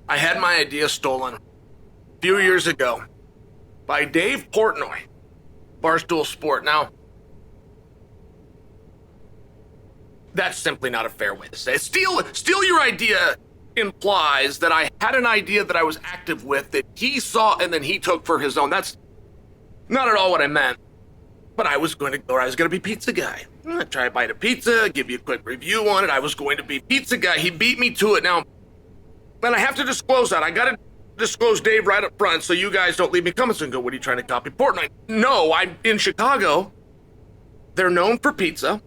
I had my idea stolen a few years ago by Dave Portnoy, Barstool Sport. Now, that's simply not a fair way to say it. Steal your idea implies that I had an idea that I was active with that he saw and then he took for his own. That's not at all what I meant. But I was going to be pizza guy. I'm gonna try a bite of pizza, give you a quick review on it. I was going to be pizza guy. He beat me to it. Now, and I have to disclose that. I gotta disclose Dave right up front so you guys don't leave me comments and go, what are you trying to copy Portnoy? No, I'm in Chicago. They're known for pizza.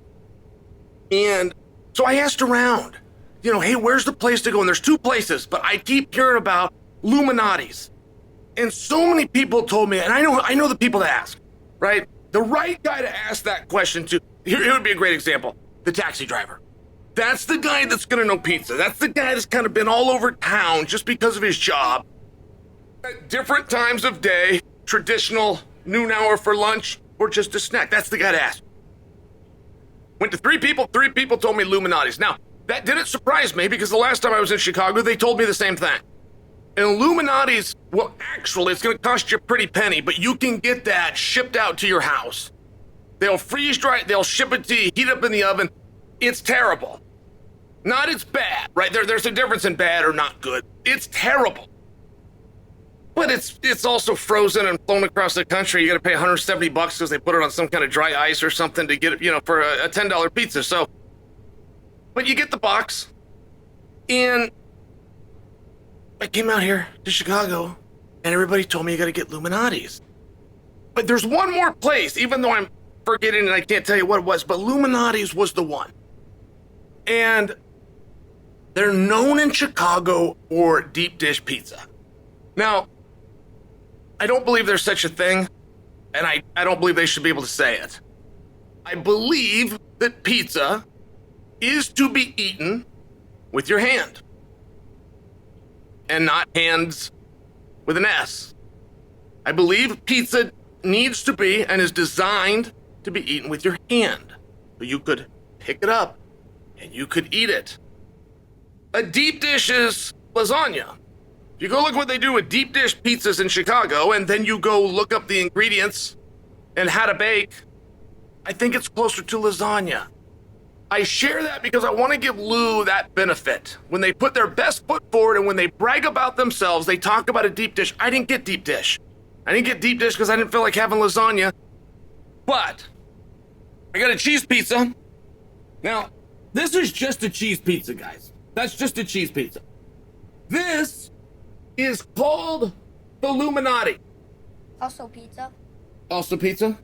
And so I asked around, hey, where's the place to go? And there's two places, but I keep hearing about Illuminati's. And so many people told me, and I know the people to ask, right? The right guy to ask that question to, here would be a great example, the taxi driver. That's the guy that's gonna know pizza. That's the guy that's kind of been all over town just because of his job. At different times of day, traditional noon hour for lunch, or just a snack. That's the guy to ask. Went to three people told me Illuminati's. Now, that didn't surprise me because the last time I was in Chicago, they told me the same thing. And Illuminati's, well, actually, it's going to cost you a pretty penny, but you can get that shipped out to your house. They'll freeze dry it, they'll ship it to you, heat up in the oven. It's terrible. Not it's bad, right? There's a difference in bad or not good. It's terrible. But it's also frozen and flown across the country. You got to pay $170 because they put it on some kind of dry ice or something to get it, for a $10 pizza. So, but you get the box, and I came out here to Chicago, and everybody told me you got to get Illuminati's. But there's one more place, even though I'm forgetting and I can't tell you what it was, but Illuminati's was the one. And they're known in Chicago for deep dish pizza. Now, I don't believe there's such a thing, and I don't believe they should be able to say it. I believe that pizza is to be eaten with your hand. And not hands with an S. I believe pizza needs to be and is designed to be eaten with your hand. So you could pick it up and you could eat it. A deep dish is lasagna. If you go look what they do with deep dish pizzas in Chicago and then you go look up the ingredients and how to bake, I think it's closer to lasagna. I share that because I want to give Lou that benefit. When they put their best foot forward and when they brag about themselves, they talk about a deep dish. I didn't get deep dish. I didn't get deep dish because I didn't feel like having lasagna. But I got a cheese pizza. Now, this is just a cheese pizza, guys. That's just a cheese pizza. This is called the Illuminati. Also pizza. Also pizza.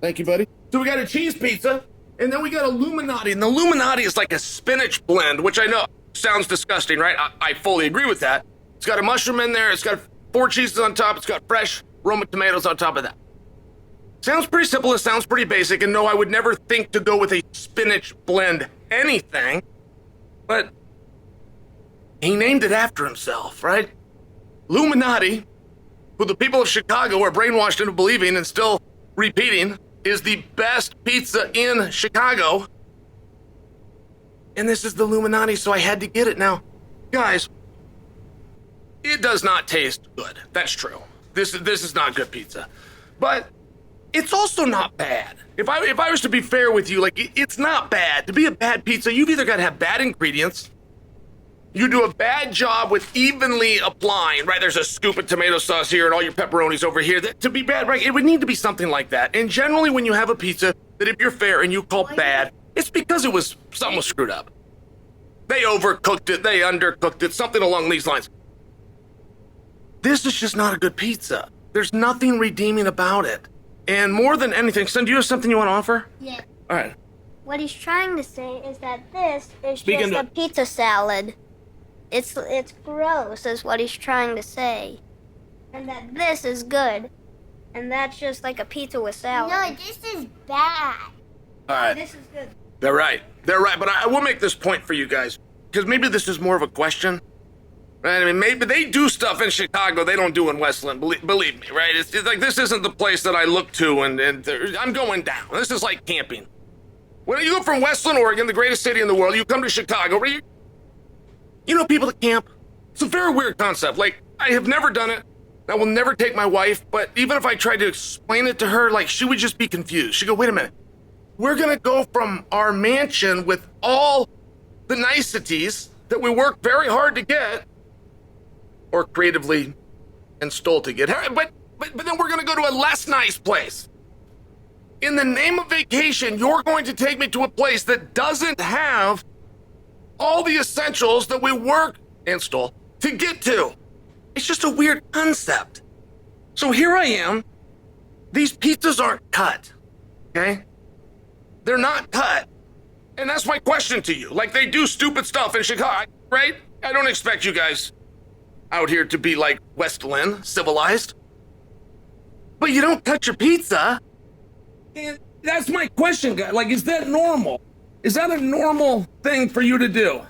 Thank you, buddy. So we got a cheese pizza. And then we got Illuminati, and the Illuminati is like a spinach blend, which I know sounds disgusting, right? I fully agree with that. It's got a mushroom in there, it's got 4 cheeses on top, it's got fresh Roma tomatoes on top of that. Sounds pretty simple, it sounds pretty basic, and no, I would never think to go with a spinach blend anything, but he named it after himself, right? Illuminati, who the people of Chicago are brainwashed into believing and still repeating, is the best pizza in Chicago. And this is the Illuminati, so I had to get it. Now, guys, it does not taste good. That's true. This is not good pizza. But it's also not bad. If I was to be fair with you, it's not bad. To be a bad pizza, you've either got to have bad ingredients, you do a bad job with evenly applying, right? There's a scoop of tomato sauce here and all your pepperonis over here. To be bad, right? It would need to be something like that. And generally when you have a pizza that if you're fair and you call bad, it's because something was screwed up. They overcooked it, they undercooked it, something along these lines. This is just not a good pizza. There's nothing redeeming about it. And more than anything, son, do you have something you want to offer? Yeah. All right. What he's trying to say is that this is just a pizza salad. It's gross, is what he's trying to say. And that this is good. And that's just like a pizza with salad. No, this is bad. All right. This is good. They're right. But I will make this point for you guys. Because maybe this is more of a question. Right? I mean, maybe they do stuff in Chicago they don't do in Westland. Believe me, right? It's like this isn't the place that I look to and I'm going down. This is like camping. When you go from Westland, Oregon, the greatest city in the world, you come to Chicago, where you know people that camp? It's a very weird concept. Like, I have never done it. I will never take my wife, but even if I tried to explain it to her, like, she would just be confused. She'd go, wait a minute. We're gonna go from our mansion with all the niceties that we worked very hard to get, or creatively installed to get, but then we're gonna go to a less nice place. In the name of vacation, you're going to take me to a place that doesn't have all the essentials that we work install to get to. It's just a weird concept. So here I am. These pizzas aren't cut, okay? They're not cut. And that's my question to you. Like, they do stupid stuff in Chicago, right? I don't expect you guys out here to be like West Lynn, civilized. But you don't cut your pizza. And that's my question, guy. Like, is that normal? Is that a normal thing for you to do?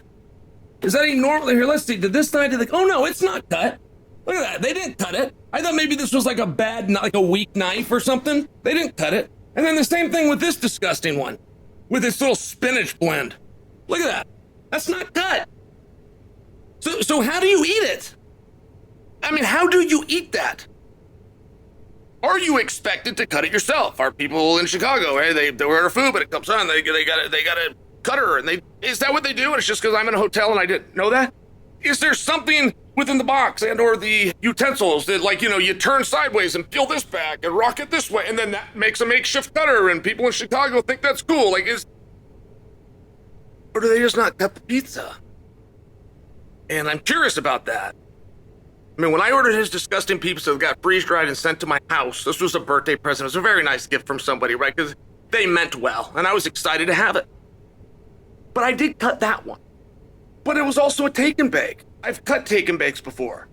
Is that a normal? Here, let's see. Did this guy do oh no, it's not cut. Look at that. They didn't cut it. I thought maybe this was like a bad, like a weak knife or something. They didn't cut it. And then the same thing with this disgusting one, with this little spinach blend. Look at that. That's not cut. So how do you eat it? I mean, how do you eat that? Are you expected to cut it yourself? Are people in Chicago, right? They order food, but it comes on. They got a cutter, and is that what they do? And it's just because I'm in a hotel and I didn't know that? Is there something within the box and or the utensils that, like, you turn sideways and peel this back and rock it this way, and then that makes a makeshift cutter, and people in Chicago think that's cool? Like, or do they just not cut the pizza? And I'm curious about that. I mean, when I ordered his disgusting pizza that got freeze-dried and sent to my house, this was a birthday present. It was a very nice gift from somebody, right? Because they meant well, and I was excited to have it. But I did cut that one. But it was also a take and bake. I've cut take and bakes before.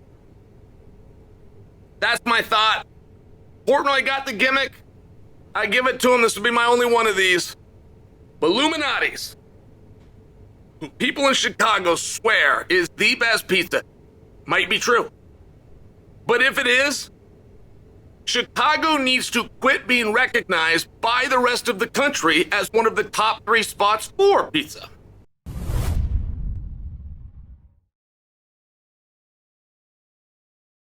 That's my thought. Portnoy got the gimmick. I give it to him. This will be my only one of these. Illuminati's, who people in Chicago swear is the best pizza, might be true. But if it is, Chicago needs to quit being recognized by the rest of the country as one of the top 3 spots for pizza.